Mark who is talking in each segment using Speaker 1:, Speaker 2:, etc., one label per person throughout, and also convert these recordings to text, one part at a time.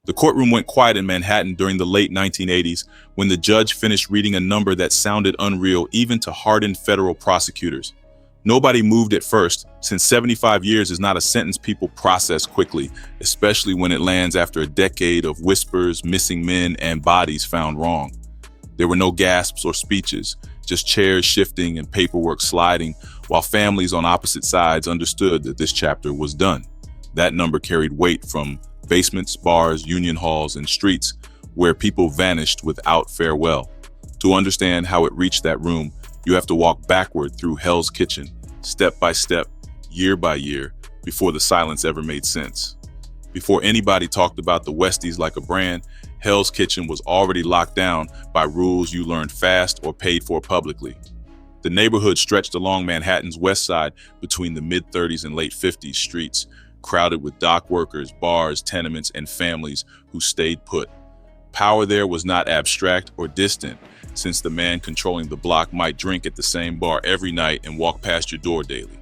Speaker 1: The courtroom went quiet in Manhattan during the late 1980s when the judge finished reading a number that sounded unreal even to hardened federal prosecutors. Nobody moved at first, since 75 years is not a sentence people process quickly, especially when it lands after a decade of whispers, missing men, and bodies found wrong. There were no gasps or speeches, just chairs shifting and paperwork sliding, while families on opposite sides understood that this chapter was done. That number carried weight from basements, bars, union halls, and streets where people vanished without farewell. To understand how it reached that room, you have to walk backward through Hell's Kitchen, step by step, year by year, before the silence ever made sense. Before anybody talked about the Westies like a brand, Hell's Kitchen was already locked down by rules you learned fast or paid for publicly. The neighborhood stretched along Manhattan's west side between the mid-30s and late 50s streets, crowded with dock workers, bars, tenements, and families who stayed put. Power there was not abstract or distant, since the man controlling the block might drink at the same bar every night and walk past your door daily.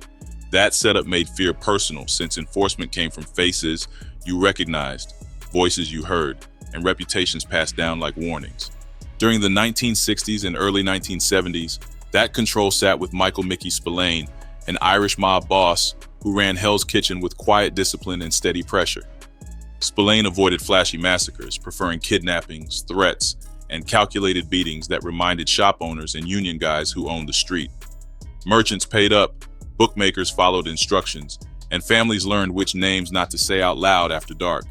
Speaker 1: That setup made fear personal, since enforcement came from faces you recognized, voices you heard, and reputations passed down like warnings. During the 1960s and early 1970s, that control sat with Michael Mickey Spillane, an Irish mob boss who ran Hell's Kitchen with quiet discipline and steady pressure. Spillane avoided flashy massacres, preferring kidnappings, threats, and calculated beatings that reminded shop owners and union guys who owned the street. Merchants paid up, bookmakers followed instructions, and families learned which names not to say out loud after dark.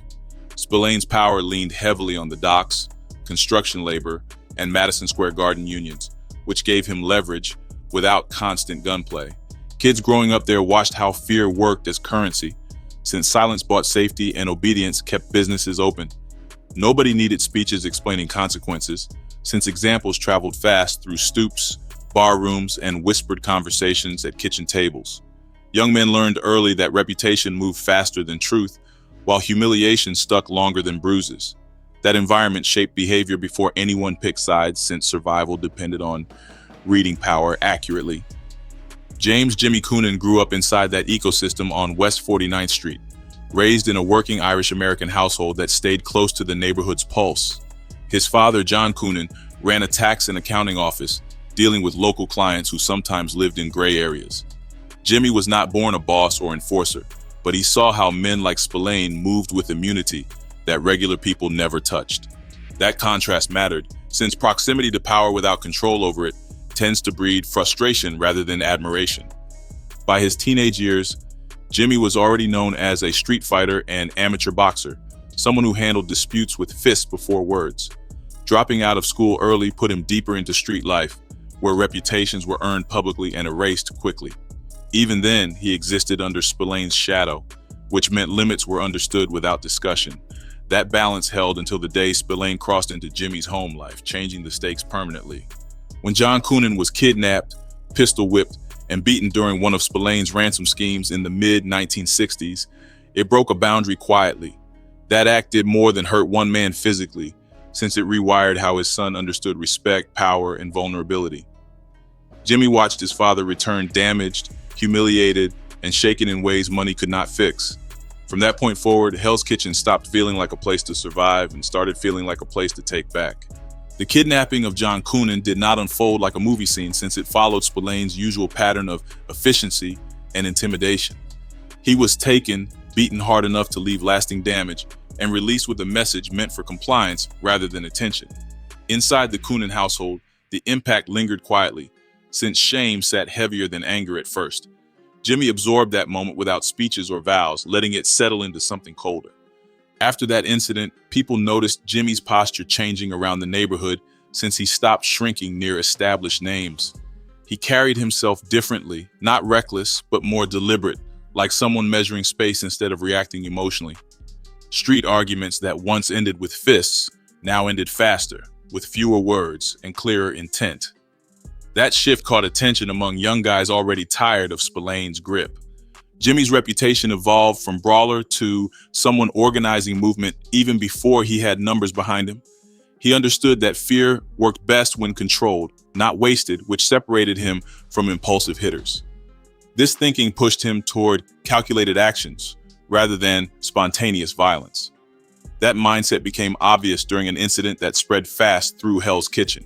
Speaker 1: Spillane's power leaned heavily on the docks, construction labor, and Madison Square Garden unions, which gave him leverage without constant gunplay. Kids growing up there watched how fear worked as currency, since silence bought safety and obedience kept businesses open. Nobody needed speeches explaining consequences, since examples traveled fast through stoops, bar rooms, and whispered conversations at kitchen tables. Young men learned early that reputation moved faster than truth, while humiliation stuck longer than bruises. That environment shaped behavior before anyone picked sides, since survival depended on reading power accurately. James Jimmy Coonan grew up inside that ecosystem on West 49th Street, raised in a working Irish-American household that stayed close to the neighborhood's pulse. His father, John Coonan, ran a tax and accounting office, dealing with local clients who sometimes lived in gray areas. Jimmy was not born a boss or enforcer, but he saw how men like Spillane moved with immunity that regular people never touched. That contrast mattered, since proximity to power without control over it tends to breed frustration rather than admiration. By his teenage years, Jimmy was already known as a street fighter and amateur boxer, someone who handled disputes with fists before words. Dropping out of school early put him deeper into street life, where reputations were earned publicly and erased quickly. Even then, he existed under Spillane's shadow, which meant limits were understood without discussion. That balance held until the day Spillane crossed into Jimmy's home life, changing the stakes permanently. When John Coonan was kidnapped, pistol-whipped, and beaten during one of Spillane's ransom schemes in the mid-1960s, it broke a boundary quietly. That act did more than hurt one man physically, since it rewired how his son understood respect, power, and vulnerability. Jimmy watched his father return damaged, humiliated, and shaken in ways money could not fix. From that point forward, Hell's Kitchen stopped feeling like a place to survive and started feeling like a place to take back. The kidnapping of John Coonan did not unfold like a movie scene, since it followed Spillane's usual pattern of efficiency and intimidation. He was taken, beaten hard enough to leave lasting damage, and released with a message meant for compliance rather than attention. Inside the Coonan household, the impact lingered quietly, since shame sat heavier than anger at first. Jimmy absorbed that moment without speeches or vows, letting it settle into something colder. After that incident, people noticed Jimmy's posture changing around the neighborhood, since he stopped shrinking near established names. He carried himself differently, not reckless, but more deliberate, like someone measuring space instead of reacting emotionally. Street arguments that once ended with fists now ended faster, with fewer words and clearer intent. That shift caught attention among young guys already tired of Spillane's grip. Jimmy's reputation evolved from brawler to someone organizing movement even before he had numbers behind him. He understood that fear worked best when controlled, not wasted, which separated him from impulsive hitters. This thinking pushed him toward calculated actions rather than spontaneous violence. That mindset became obvious during an incident that spread fast through Hell's Kitchen.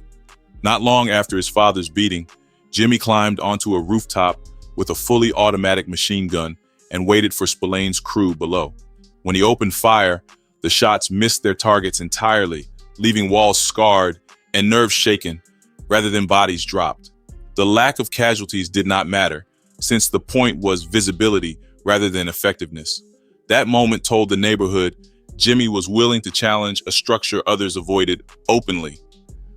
Speaker 1: Not long after his father's beating, Jimmy climbed onto a rooftop with a fully automatic machine gun and waited for Spillane's crew below. When he opened fire, the shots missed their targets entirely, leaving walls scarred and nerves shaken rather than bodies dropped. The lack of casualties did not matter, since the point was visibility rather than effectiveness. That moment told the neighborhood Jimmy was willing to challenge a structure others avoided openly.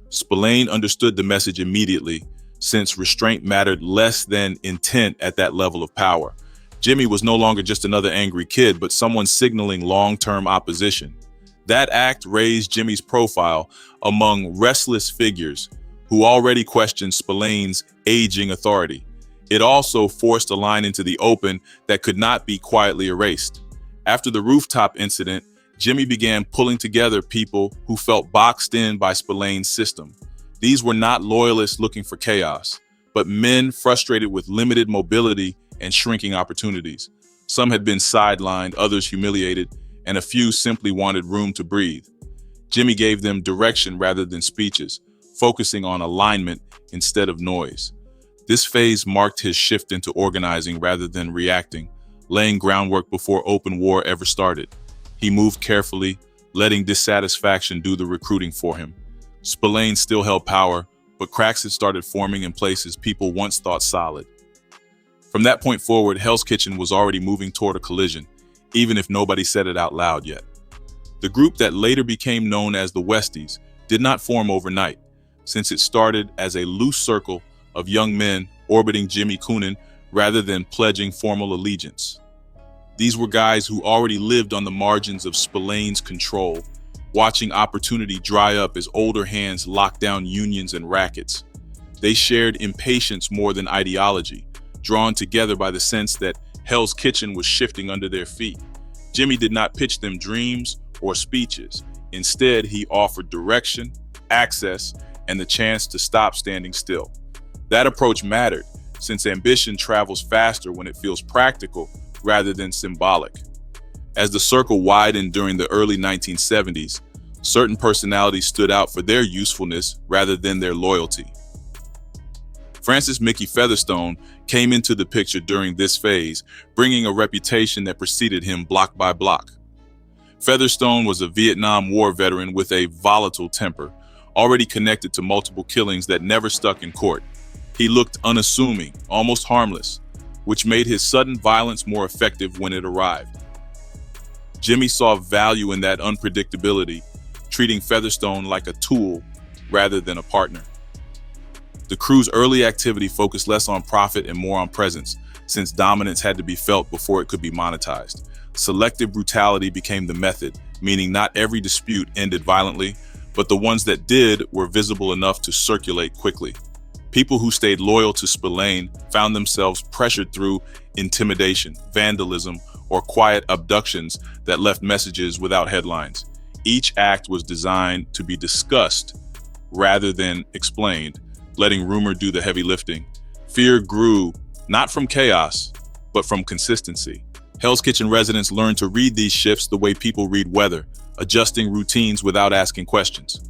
Speaker 1: Spillane understood the message immediately, since restraint mattered less than intent at that level of power. Jimmy was no longer just another angry kid, but someone signaling long-term opposition. That act raised Jimmy's profile among restless figures who already questioned Spillane's aging authority. It also forced a line into the open that could not be quietly erased. After the rooftop incident, Jimmy began pulling together people who felt boxed in by Spillane's system. These were not loyalists looking for chaos, but men frustrated with limited mobility and shrinking opportunities. Some had been sidelined, others humiliated, and a few simply wanted room to breathe. Jimmy gave them direction rather than speeches, focusing on alignment instead of noise. This phase marked his shift into organizing rather than reacting, laying groundwork before open war ever started. He moved carefully, letting dissatisfaction do the recruiting for him. Spillane still held power, but cracks had started forming in places people once thought solid. From that point forward, Hell's Kitchen was already moving toward a collision, even if nobody said it out loud yet. The group that later became known as the Westies did not form overnight, since it started as a loose circle of young men orbiting Jimmy Coonan rather than pledging formal allegiance. These were guys who already lived on the margins of Spillane's control, watching opportunity dry up as older hands locked down unions and rackets. They shared impatience more than ideology, drawn together by the sense that Hell's Kitchen was shifting under their feet. Jimmy did not pitch them dreams or speeches. Instead, he offered direction, access, and the chance to stop standing still. That approach mattered, since ambition travels faster when it feels practical rather than symbolic. As the circle widened during the early 1970s, certain personalities stood out for their usefulness rather than their loyalty. Francis Mickey Featherstone came into the picture during this phase, bringing a reputation that preceded him block by block. Featherstone was a Vietnam War veteran with a volatile temper, already connected to multiple killings that never stuck in court. He looked unassuming, almost harmless, which made his sudden violence more effective when it arrived. Jimmy saw value in that unpredictability, treating Featherstone like a tool rather than a partner. The crew's early activity focused less on profit and more on presence, since dominance had to be felt before it could be monetized. Selective brutality became the method, meaning not every dispute ended violently, but the ones that did were visible enough to circulate quickly. People who stayed loyal to Spillane found themselves pressured through intimidation, vandalism, or quiet abductions that left messages without headlines. Each act was designed to be discussed rather than explained, letting rumor do the heavy lifting. Fear grew not from chaos, but from consistency. Hell's Kitchen residents learned to read these shifts the way people read weather, adjusting routines without asking questions.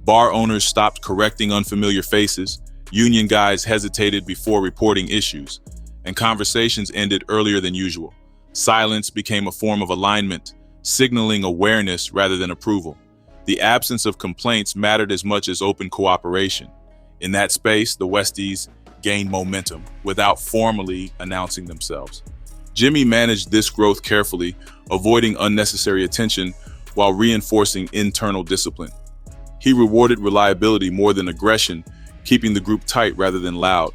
Speaker 1: Bar owners stopped correcting unfamiliar faces, union guys hesitated before reporting issues, and conversations ended earlier than usual. Silence became a form of alignment, signaling awareness rather than approval. The absence of complaints mattered as much as open cooperation. In that space, the Westies gained momentum without formally announcing themselves. Jimmy managed this growth carefully, avoiding unnecessary attention while reinforcing internal discipline. He rewarded reliability more than aggression, keeping the group tight rather than loud.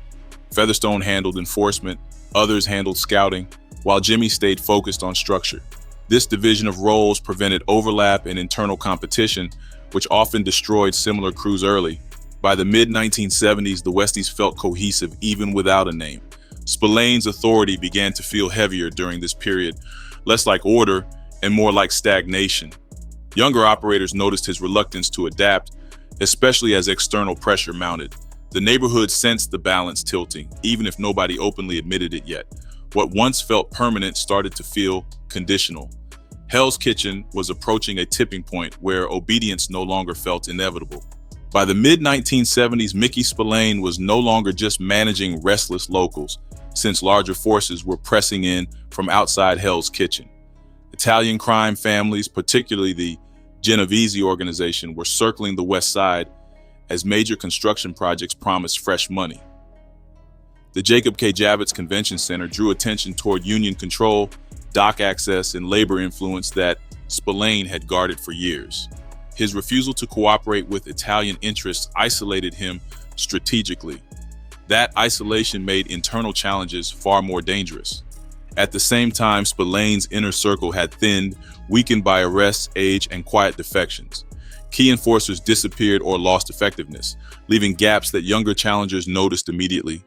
Speaker 1: Featherstone handled enforcement, others handled scouting, while Jimmy stayed focused on structure. This division of roles prevented overlap and internal competition, which often destroyed similar crews early. By the mid-1970s, the Westies felt cohesive even without a name. Spillane's authority began to feel heavier during this period, less like order and more like stagnation. Younger operators noticed his reluctance to adapt, especially as external pressure mounted. The neighborhood sensed the balance tilting, even if nobody openly admitted it yet. What once felt permanent started to feel conditional. Hell's Kitchen was approaching a tipping point where obedience no longer felt inevitable. By the mid-1970s, Mickey Spillane was no longer just managing restless locals, since larger forces were pressing in from outside Hell's Kitchen. Italian crime families, particularly the Genovese organization, were circling the West Side as major construction projects promised fresh money. The Jacob K. Javits Convention Center drew attention toward union control, dock access, and labor influence that Spillane had guarded for years. His refusal to cooperate with Italian interests isolated him strategically. That isolation made internal challenges far more dangerous. At the same time, Spillane's inner circle had thinned, weakened by arrests, age, and quiet defections. Key enforcers disappeared or lost effectiveness, leaving gaps that younger challengers noticed immediately.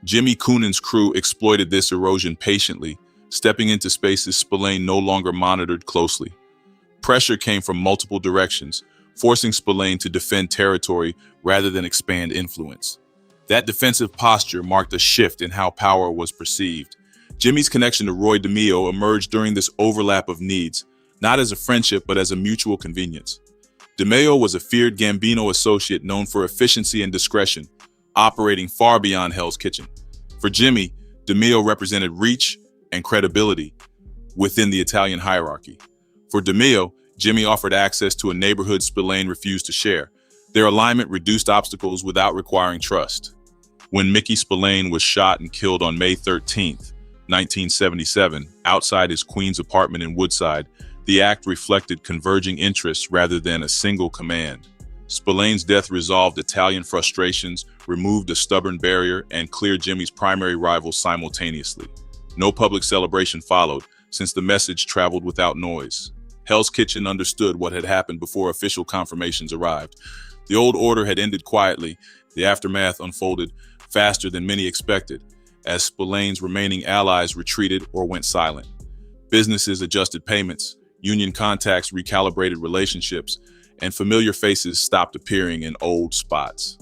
Speaker 1: Jimmy Coonan's crew exploited this erosion patiently, stepping into spaces Spillane no longer monitored closely. Pressure came from multiple directions, forcing Spillane to defend territory rather than expand influence. That defensive posture marked a shift in how power was perceived. Jimmy's connection to Roy DeMeo emerged during this overlap of needs, not as a friendship but as a mutual convenience. DeMeo was a feared Gambino associate known for efficiency and discretion, operating far beyond Hell's Kitchen. For Jimmy, DeMeo represented reach and credibility within the Italian hierarchy. For DeMeo, Jimmy offered access to a neighborhood Spillane refused to share. Their alignment reduced obstacles without requiring trust. When Mickey Spillane was shot and killed on May 13, 1977, outside his Queens apartment in Woodside, the act reflected converging interests rather than a single command. Spillane's death resolved Italian frustrations, removed a stubborn barrier, and cleared Jimmy's primary rival simultaneously. No public celebration followed, since the message traveled without noise. Hell's Kitchen understood what had happened before official confirmations arrived. The old order had ended quietly. The aftermath unfolded faster than many expected, as Spillane's remaining allies retreated or went silent. Businesses adjusted payments, union contacts recalibrated relationships, and familiar faces stopped appearing in old spots.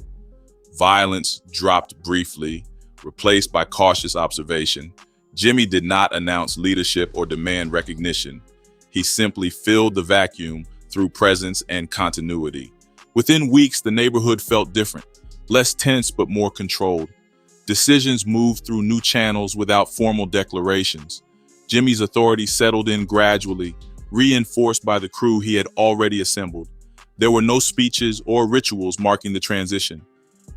Speaker 1: Violence dropped briefly, replaced by cautious observation. Jimmy did not announce leadership or demand recognition. He simply filled the vacuum through presence and continuity. Within weeks, the neighborhood felt different, less tense but more controlled. Decisions moved through new channels without formal declarations. Jimmy's authority settled in gradually, reinforced by the crew he had already assembled. There were no speeches or rituals marking the transition.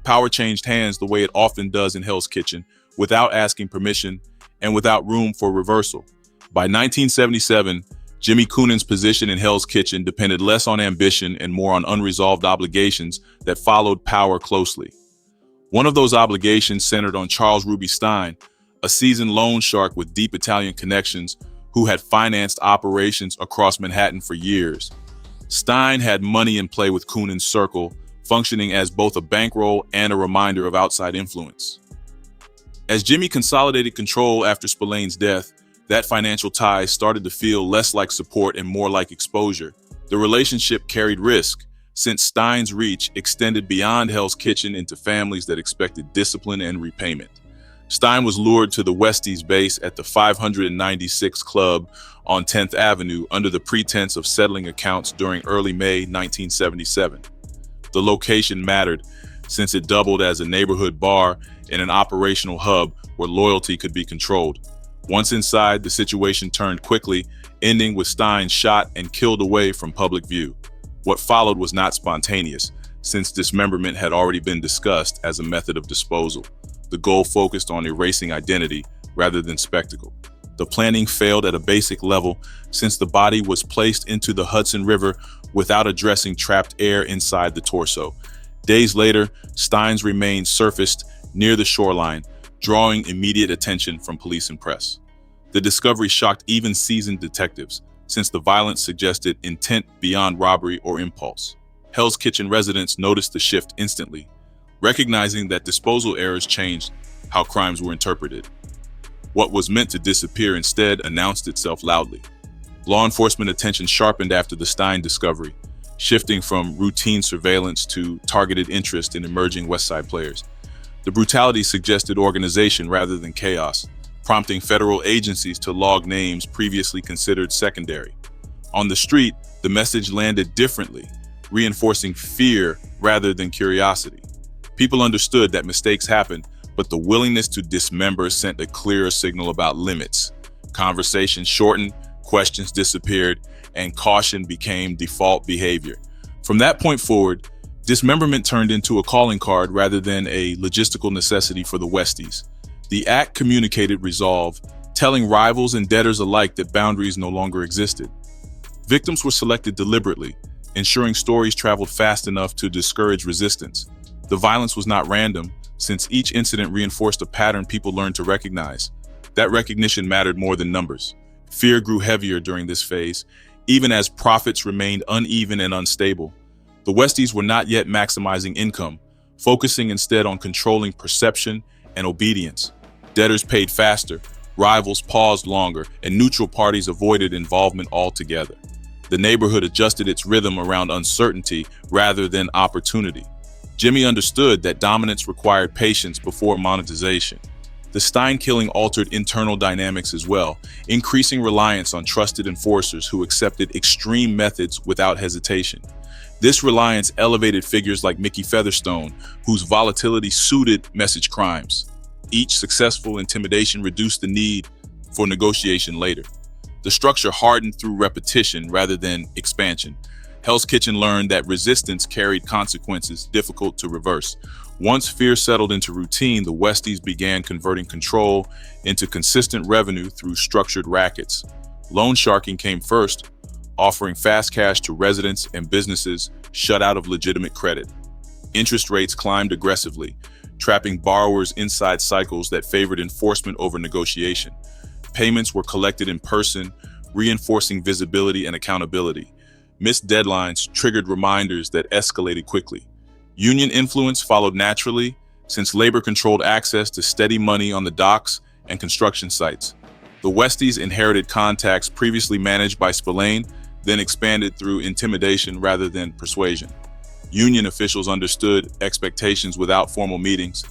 Speaker 1: Power changed hands the way it often does in Hell's Kitchen, without asking permission and without room for reversal. By 1977, Jimmy Coonan's position in Hell's Kitchen depended less on ambition and more on unresolved obligations that followed power closely. One of those obligations centered on Charles Ruby Stein, a seasoned loan shark with deep Italian connections who had financed operations across Manhattan for years. Stein had money in play with Coonan's circle, functioning as both a bankroll and a reminder of outside influence. As Jimmy consolidated control after Spillane's death, that financial tie started to feel less like support and more like exposure. The relationship carried risk, since Stein's reach extended beyond Hell's Kitchen into families that expected discipline and repayment. Stein was lured to the Westies base at the 596 Club on 10th Avenue under the pretense of settling accounts during early May 1977. The location mattered, since it doubled as a neighborhood bar and an operational hub where loyalty could be controlled. Once inside, the situation turned quickly, ending with Stein shot and killed away from public view. What followed was not spontaneous, since dismemberment had already been discussed as a method of disposal. The goal focused on erasing identity rather than spectacle. The planning failed at a basic level, since the body was placed into the Hudson River without addressing trapped air inside the torso. Days later, Stein's remains surfaced near the shoreline, drawing immediate attention from police and press. The discovery shocked even seasoned detectives, since the violence suggested intent beyond robbery or impulse. Hell's Kitchen residents noticed the shift instantly, recognizing that disposal errors changed how crimes were interpreted. What was meant to disappear instead announced itself loudly. Law enforcement attention sharpened after the Stein discovery, shifting from routine surveillance to targeted interest in emerging West Side players. The brutality suggested organization rather than chaos, prompting federal agencies to log names previously considered secondary. On the street, the message landed differently, reinforcing fear rather than curiosity. People understood that mistakes happened, but the willingness to dismember sent a clearer signal about limits. Conversations shortened, questions disappeared, and caution became default behavior. From that point forward, dismemberment turned into a calling card rather than a logistical necessity for the Westies. The act communicated resolve, telling rivals and debtors alike that boundaries no longer existed. Victims were selected deliberately, ensuring stories traveled fast enough to discourage resistance. The violence was not random, since each incident reinforced a pattern people learned to recognize. That recognition mattered more than numbers. Fear grew heavier during this phase, even as profits remained uneven and unstable. The Westies were not yet maximizing income, focusing instead on controlling perception and obedience. Debtors paid faster, rivals paused longer, and neutral parties avoided involvement altogether. The neighborhood adjusted its rhythm around uncertainty rather than opportunity. Jimmy understood that dominance required patience before monetization. The Stein killing altered internal dynamics as well, increasing reliance on trusted enforcers who accepted extreme methods without hesitation. This reliance elevated figures like Mickey Featherstone, whose volatility suited message crimes. Each successful intimidation reduced the need for negotiation later. The structure hardened through repetition rather than expansion. Hell's Kitchen learned that resistance carried consequences difficult to reverse. Once fear settled into routine, the Westies began converting control into consistent revenue through structured rackets. Loan sharking came first, offering fast cash to residents and businesses shut out of legitimate credit. Interest rates climbed aggressively, trapping borrowers inside cycles that favored enforcement over negotiation. Payments were collected in person, reinforcing visibility and accountability. Missed deadlines triggered reminders that escalated quickly. Union influence followed naturally, since labor controlled access to steady money on the docks and construction sites. The Westies inherited contacts previously managed by Spillane, then expanded through intimidation rather than persuasion. Union officials understood expectations without formal meetings,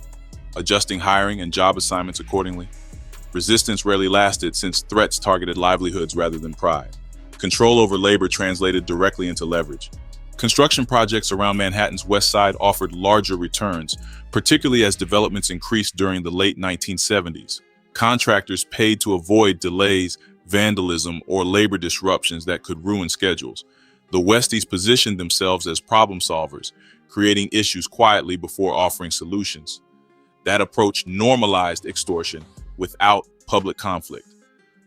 Speaker 1: adjusting hiring and job assignments accordingly. Resistance rarely lasted, since threats targeted livelihoods rather than pride. Control over labor translated directly into leverage. Construction projects around Manhattan's West Side offered larger returns, particularly as developments increased during the late 1970s. Contractors paid to avoid delays, vandalism, or labor disruptions that could ruin schedules. The Westies positioned themselves as problem solvers, creating issues quietly before offering solutions. That approach normalized extortion without public conflict.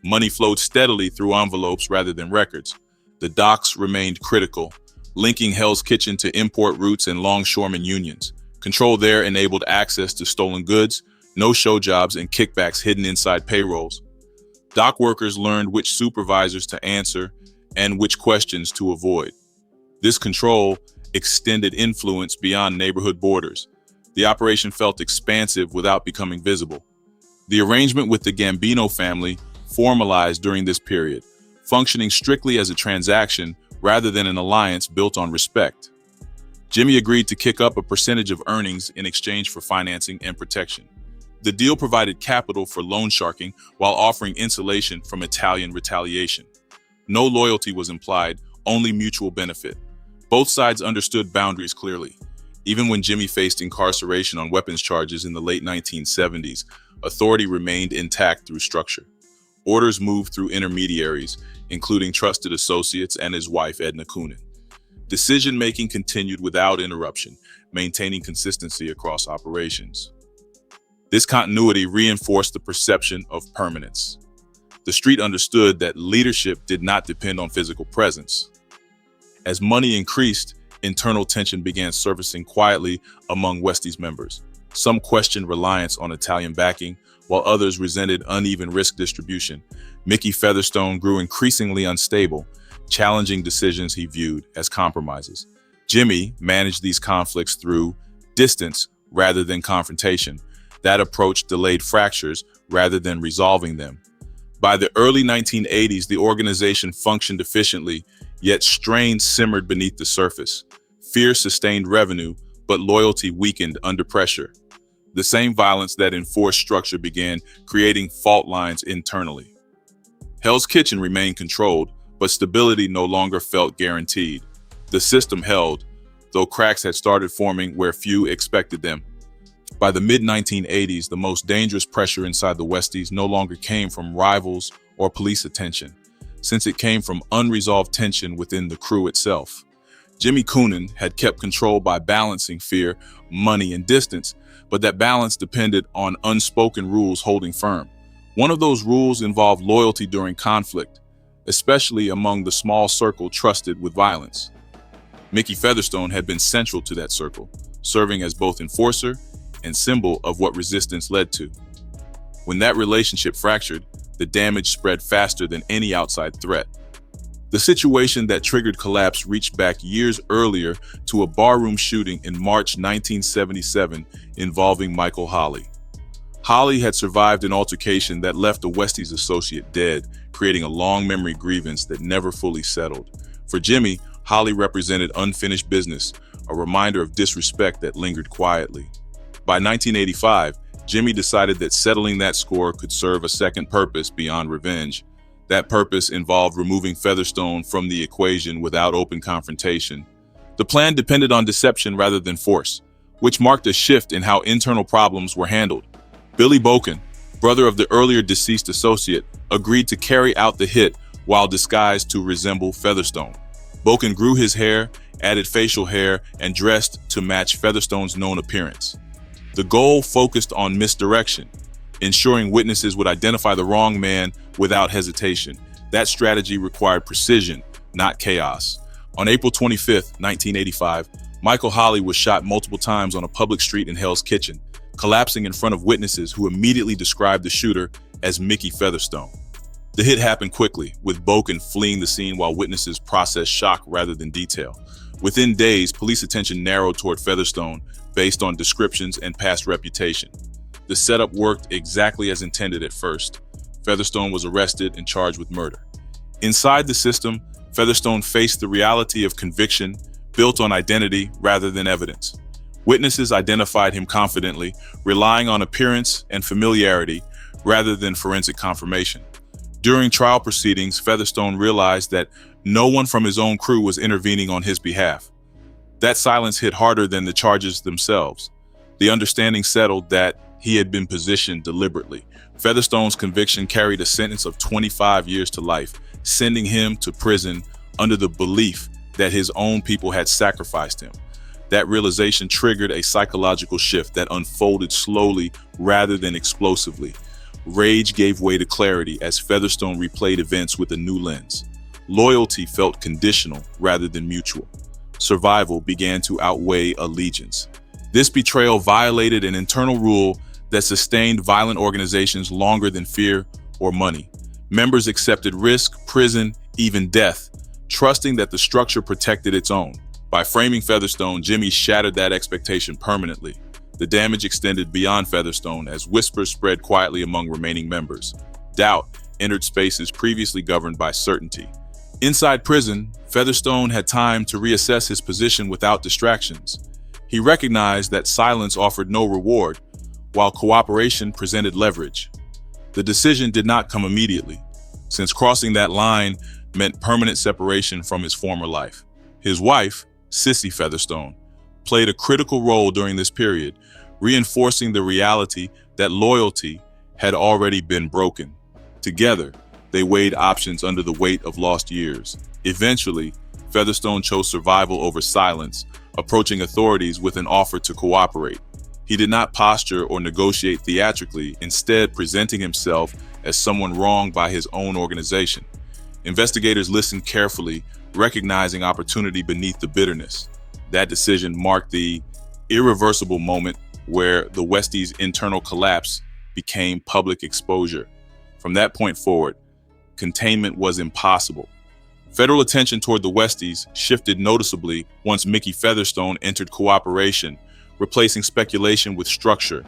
Speaker 1: Money flowed steadily through envelopes rather than records. The docks remained critical, linking Hell's Kitchen to import routes and longshoremen unions. Control there enabled access to stolen goods, no-show jobs, and kickbacks hidden inside payrolls. Dock workers learned which supervisors to answer and which questions to avoid. This control extended influence beyond neighborhood borders. The operation felt expansive without becoming visible. The arrangement with the Gambino family formalized during this period, functioning strictly as a transaction rather than an alliance built on respect. Jimmy agreed to kick up a percentage of earnings in exchange for financing and protection. The deal provided capital for loan sharking while offering insulation from Italian retaliation. No loyalty was implied, only mutual benefit. Both sides understood boundaries clearly. Even when Jimmy faced incarceration on weapons charges in the late 1970s, authority remained intact through structure. Orders moved through intermediaries, including trusted associates and his wife, Edna Coonan. Decision-making continued without interruption, maintaining consistency across operations. This continuity reinforced the perception of permanence. The street understood that leadership did not depend on physical presence. As money increased, internal tension began surfacing quietly among Westies members. Some questioned reliance on Italian backing, while others resented uneven risk distribution. Mickey Featherstone grew increasingly unstable, challenging decisions he viewed as compromises. Jimmy managed these conflicts through distance rather than confrontation. That approach delayed fractures rather than resolving them. By the early 1980s, the organization functioned efficiently, yet strain simmered beneath the surface. Fear sustained revenue, but loyalty weakened under pressure. The same violence that enforced structure began creating fault lines internally. Hell's Kitchen remained controlled, but stability no longer felt guaranteed. The system held, though cracks had started forming where few expected them. By the mid-1980s, the most dangerous pressure inside the Westies no longer came from rivals or police attention, since it came from unresolved tension within the crew itself. Jimmy Coonan had kept control by balancing fear, money, and distance, but that balance depended on unspoken rules holding firm. One of those rules involved loyalty during conflict, especially among the small circle trusted with violence. Mickey Featherstone had been central to that circle, serving as both enforcer and symbol of what resistance led to. When that relationship fractured, the damage spread faster than any outside threat. The situation that triggered collapse reached back years earlier to a barroom shooting in March 1977 involving Michael Holley. Holley had survived an altercation that left a Westies associate dead, creating a long memory grievance that never fully settled. For Jimmy, Holley represented unfinished business, a reminder of disrespect that lingered quietly. By 1985, Jimmy decided that settling that score could serve a second purpose beyond revenge. That purpose involved removing Featherstone from the equation without open confrontation. The plan depended on deception rather than force, which marked a shift in how internal problems were handled. Billy Boken, brother of the earlier deceased associate, agreed to carry out the hit while disguised to resemble Featherstone. Boken grew his hair, added facial hair, and dressed to match Featherstone's known appearance. The goal focused on misdirection, ensuring witnesses would identify the wrong man without hesitation. That strategy required precision, not chaos. On April 25, 1985, Michael Holley was shot multiple times on a public street in Hell's Kitchen, collapsing in front of witnesses who immediately described the shooter as Mickey Featherstone. The hit happened quickly, with Boken fleeing the scene while witnesses processed shock rather than detail. Within days, police attention narrowed toward Featherstone based on descriptions and past reputation. The setup worked exactly as intended at first. Featherstone was arrested and charged with murder. Inside the system, Featherstone faced the reality of conviction built on identity rather than evidence. Witnesses identified him confidently, relying on appearance and familiarity rather than forensic confirmation. During trial proceedings, Featherstone realized that no one from his own crew was intervening on his behalf. That silence hit harder than the charges themselves. The understanding settled that he had been positioned deliberately. Featherstone's conviction carried a sentence of 25 years to life, sending him to prison under the belief that his own people had sacrificed him. That realization triggered a psychological shift that unfolded slowly rather than explosively. Rage gave way to clarity as Featherstone replayed events with a new lens. Loyalty felt conditional rather than mutual. Survival began to outweigh allegiance. This betrayal violated an internal rule that sustained violent organizations longer than fear or money. Members accepted risk, prison, even death, trusting that the structure protected its own. By framing Featherstone, Jimmy shattered that expectation permanently. The damage extended beyond Featherstone as whispers spread quietly among remaining members. Doubt entered spaces previously governed by certainty. Inside prison, Featherstone had time to reassess his position without distractions. He recognized that silence offered no reward, while cooperation presented leverage. The decision did not come immediately, since crossing that line meant permanent separation from his former life. His wife, Sissy Featherstone, played a critical role during this period, reinforcing the reality that loyalty had already been broken. Together, they weighed options under the weight of lost years. Eventually, Featherstone chose survival over silence, approaching authorities with an offer to cooperate. He did not posture or negotiate theatrically, instead presenting himself as someone wronged by his own organization. Investigators listened carefully, recognizing opportunity beneath the bitterness. That decision marked the irreversible moment where the Westies' internal collapse became public exposure. From that point forward, containment was impossible. Federal attention toward the Westies shifted noticeably once Mickey Featherstone entered cooperation, replacing speculation with structure.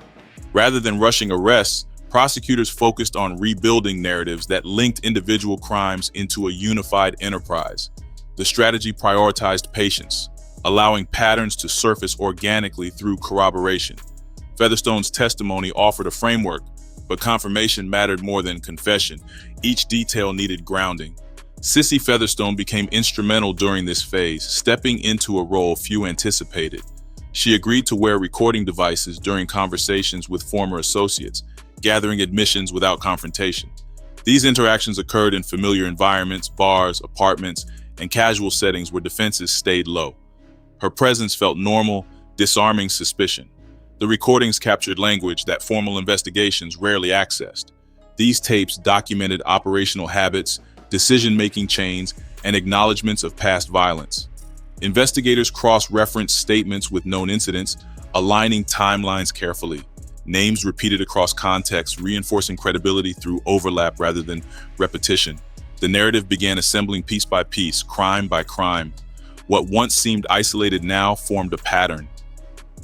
Speaker 1: Rather than rushing arrests, prosecutors focused on rebuilding narratives that linked individual crimes into a unified enterprise. The strategy prioritized patience, allowing patterns to surface organically through corroboration. Featherstone's testimony offered a framework, but confirmation mattered more than confession. Each detail needed grounding. Sissy Featherstone became instrumental during this phase, stepping into a role few anticipated. She agreed to wear recording devices during conversations with former associates, gathering admissions without confrontation. These interactions occurred in familiar environments, bars, apartments, and casual settings where defenses stayed low. Her presence felt normal, disarming suspicion. The recordings captured language that formal investigations rarely accessed. These tapes documented operational habits, decision-making chains, and acknowledgments of past violence. Investigators cross-referenced statements with known incidents, aligning timelines carefully. Names repeated across contexts, reinforcing credibility through overlap rather than repetition. The narrative began assembling piece by piece, crime by crime. What once seemed isolated now formed a pattern.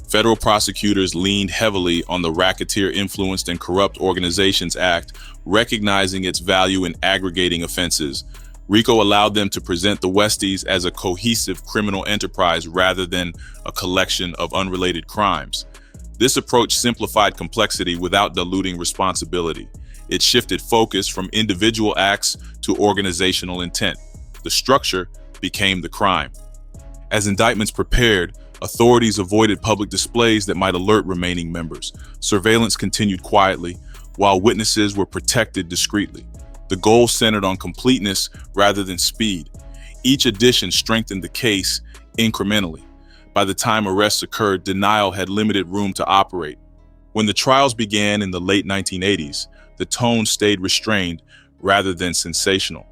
Speaker 1: Federal prosecutors leaned heavily on the Racketeer-Influenced and Corrupt Organizations Act, recognizing its value in aggregating offenses. RICO allowed them to present the Westies as a cohesive criminal enterprise rather than a collection of unrelated crimes. This approach simplified complexity without diluting responsibility. It shifted focus from individual acts to organizational intent. The structure became the crime. As indictments prepared, authorities avoided public displays that might alert remaining members. Surveillance continued quietly, while witnesses were protected discreetly. The goal centered on completeness rather than speed. Each addition strengthened the case incrementally. By the time arrests occurred, denial had limited room to operate. When the trials began in the late 1980s, the tone stayed restrained rather than sensational.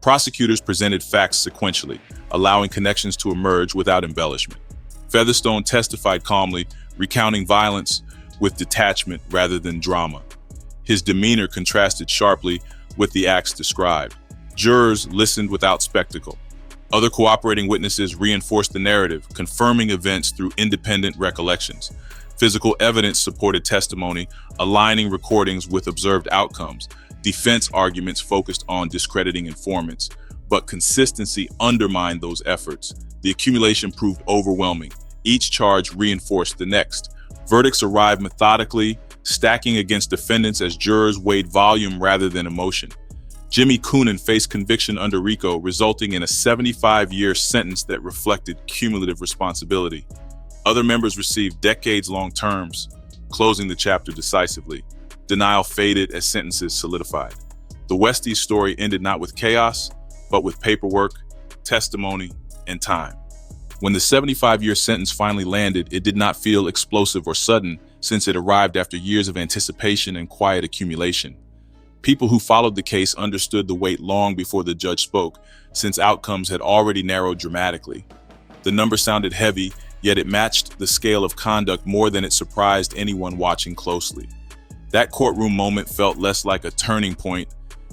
Speaker 1: Prosecutors presented facts sequentially, allowing connections to emerge without embellishment. Featherstone testified calmly, recounting violence with detachment rather than drama. His demeanor contrasted sharply with the acts described. Jurors listened without spectacle. Other cooperating witnesses reinforced the narrative, confirming events through independent recollections. Physical evidence supported testimony, aligning recordings with observed outcomes. Defense arguments focused on discrediting informants, but consistency undermined those efforts. The accumulation proved overwhelming. Each charge reinforced the next. Verdicts arrived methodically, stacking against defendants as jurors weighed volume rather than emotion. Jimmy Coonan faced conviction under RICO, resulting in a 75-year sentence that reflected cumulative responsibility. Other members received decades-long terms, closing the chapter decisively. Denial faded as sentences solidified. The Westies story ended not with chaos, but with paperwork, testimony, and time. When the 75-year sentence finally landed, it did not feel explosive or sudden, since it arrived after years of anticipation and quiet accumulation. People who followed the case understood the weight long before the judge spoke, since outcomes had already narrowed dramatically. The number sounded heavy, yet it matched the scale of conduct more than it surprised anyone watching closely. That courtroom moment felt less like a turning point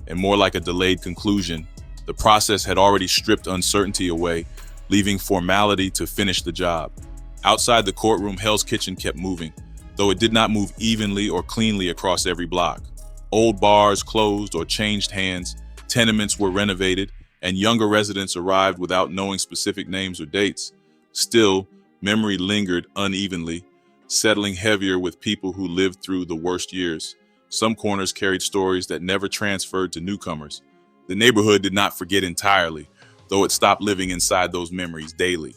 Speaker 1: and more like a delayed conclusion. The process had already stripped uncertainty away, leaving formality to finish the job. Outside the courtroom, Hell's Kitchen kept moving, though it did not move evenly or cleanly across every block. Old bars closed or changed hands, tenements were renovated, and younger residents arrived without knowing specific names or dates. Still, memory lingered unevenly, settling heavier with people who lived through the worst years. Some corners carried stories that never transferred to newcomers. The neighborhood did not forget entirely, though it stopped living inside those memories daily.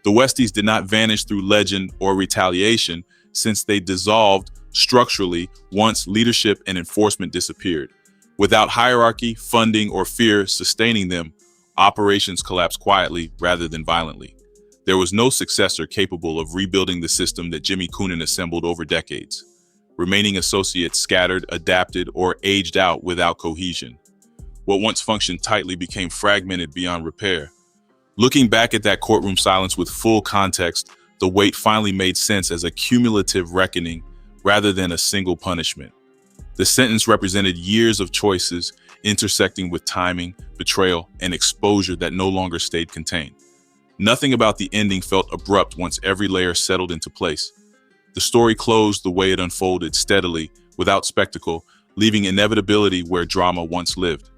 Speaker 1: The Westies did not vanish through legend or retaliation, since they dissolved structurally once leadership and enforcement disappeared. Without hierarchy, funding, or fear sustaining them, operations collapsed quietly rather than violently. There was no successor capable of rebuilding the system that Jimmy Coonan assembled over decades. Remaining associates scattered, adapted, or aged out without cohesion. What once functioned tightly became fragmented beyond repair. Looking back at that courtroom silence with full context, the weight finally made sense as a cumulative reckoning rather than a single punishment. The sentence represented years of choices intersecting with timing, betrayal, and exposure that no longer stayed contained. Nothing about the ending felt abrupt once every layer settled into place. The story closed the way it unfolded, steadily, without spectacle, leaving inevitability where drama once lived.